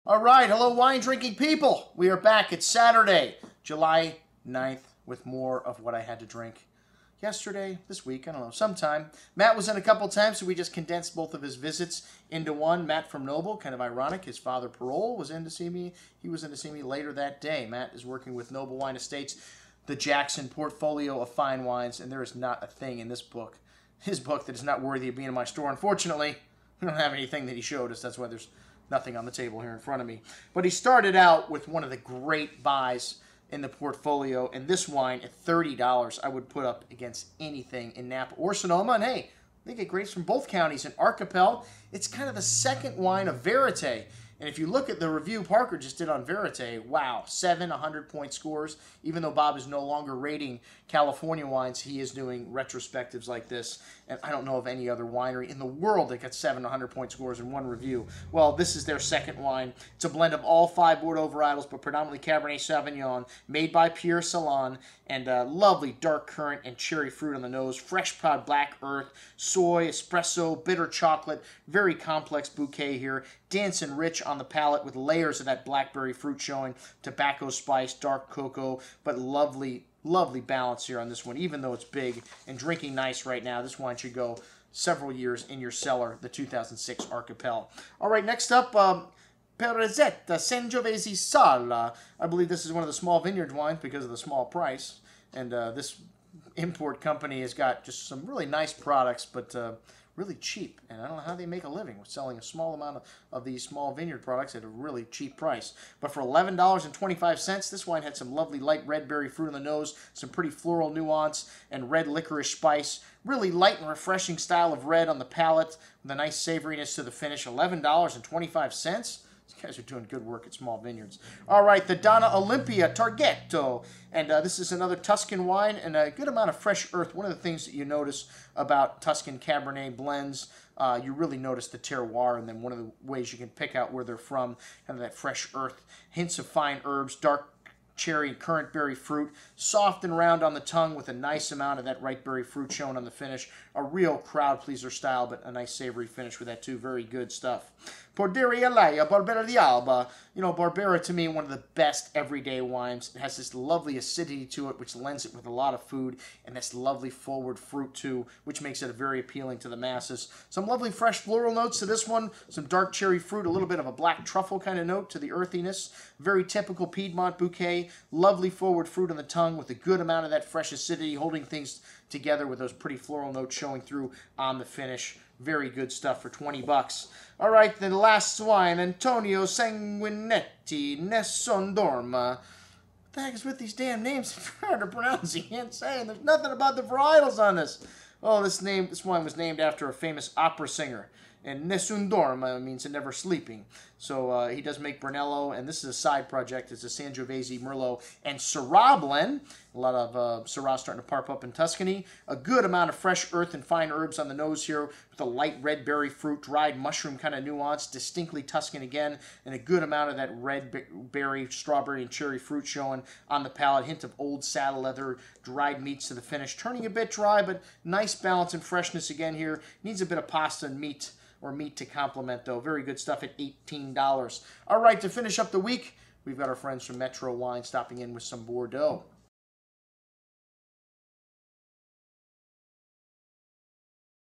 All right, hello wine drinking people. We are back. It's Saturday, July 9th with more of what I had to drink yesterday, this week, I don't know, sometime. Matt was in a couple times, so we just condensed both of his visits into one. Matt from Noble, kind of ironic. His father, Parole, was in to see me. He was in to see me later that day. Matt is working with Noble Wine Estates, the Jackson portfolio of fine wines, and there is not a thing in this book, his book, that is not worthy of being in my store. Unfortunately, we don't have anything that he showed us. That's why there's nothing on the table here in front of me. But he started out with one of the great buys in the portfolio, and this wine at $30 I would put up against anything in Napa or Sonoma. And hey, they get grapes from both counties. In Archipel, it's kind of the second wine of Verite. And if you look at the review Parker just did on Verite, wow, 7 100-point scores. Even though Bob is no longer rating California wines, he is doing retrospectives like this. And I don't know of any other winery in the world that got 7 100-point scores in one review. Well, this is their second wine. It's a blend of all 5 Bordeaux varietals, but predominantly Cabernet Sauvignon, made by Pierre Salon, and lovely dark currant and cherry fruit on the nose, fresh pod black earth, soy, espresso, bitter chocolate, very complex bouquet here, dense and rich on the palate with layers of that blackberry fruit showing, tobacco spice, dark cocoa, but lovely, lovely balance here on this one, even though it's big and drinking nice right now. This wine should go several years in your cellar, the 2006 Archipel. All right, next up, Perazzeta, Sangiovese Sala. I believe this is one of the small vineyard wines because of the small price. And this import company has got just some really nice products, but really cheap. And I don't know how they make a living with selling a small amount of these small vineyard products at a really cheap price. But for $11.25, this wine had some lovely light red berry fruit on the nose, some pretty floral nuance, and red licorice spice. Really light and refreshing style of red on the palate with a nice savoriness to the finish. $11.25? These guys are doing good work at small vineyards. All right, the Donna Olimpia Targeto. And this is another Tuscan wine and a good amount of fresh earth. One of the things that you notice about Tuscan Cabernet blends, you really notice the terroir in them. One of the ways you can pick out where they're from, kind of that fresh earth, hints of fine herbs, dark cherry and currant berry fruit, soft and round on the tongue with a nice amount of that ripe berry fruit shown on the finish. A real crowd pleaser style, but a nice savory finish with that too. Very good stuff. Poderi, Elia, Barbera di Alba. You know, Barbera, to me, one of the best everyday wines. It has this lovely acidity to it, which lends it with a lot of food, and this lovely forward fruit, too, which makes it very appealing to the masses. Some lovely fresh floral notes to this one. Some dark cherry fruit, a little bit of a black truffle kind of note to the earthiness. Very typical Piedmont bouquet. Lovely forward fruit on the tongue with a good amount of that fresh acidity, holding things together with those pretty floral notes showing through on the finish. Very good stuff for 20 bucks. All right, the last wine, Antonio Sanguineti, Nessun, Dorma. What the heck is with these damn names? It's hard to pronounce. You can't say, and there's nothing about the varietals on this. Oh, this wine was named after a famous opera singer. And Nessun Dorma means never sleeping. So he does make Brunello, and this is a side project. It's a Sangiovese, Merlot, and Syrah blend. A lot of Syrah starting to pop up in Tuscany. A good amount of fresh earth and fine herbs on the nose here with a light red berry fruit, dried mushroom kind of nuance, distinctly Tuscan again, and a good amount of that red berry, strawberry, and cherry fruit showing on the palate. Hint of old saddle leather, dried meats to the finish. Turning a bit dry, but nice balance and freshness again here. Needs a bit of pasta and meat to complement, though. Very good stuff at $18. All right, to finish up the week, we've got our friends from Metro Wine stopping in with some Bordeaux.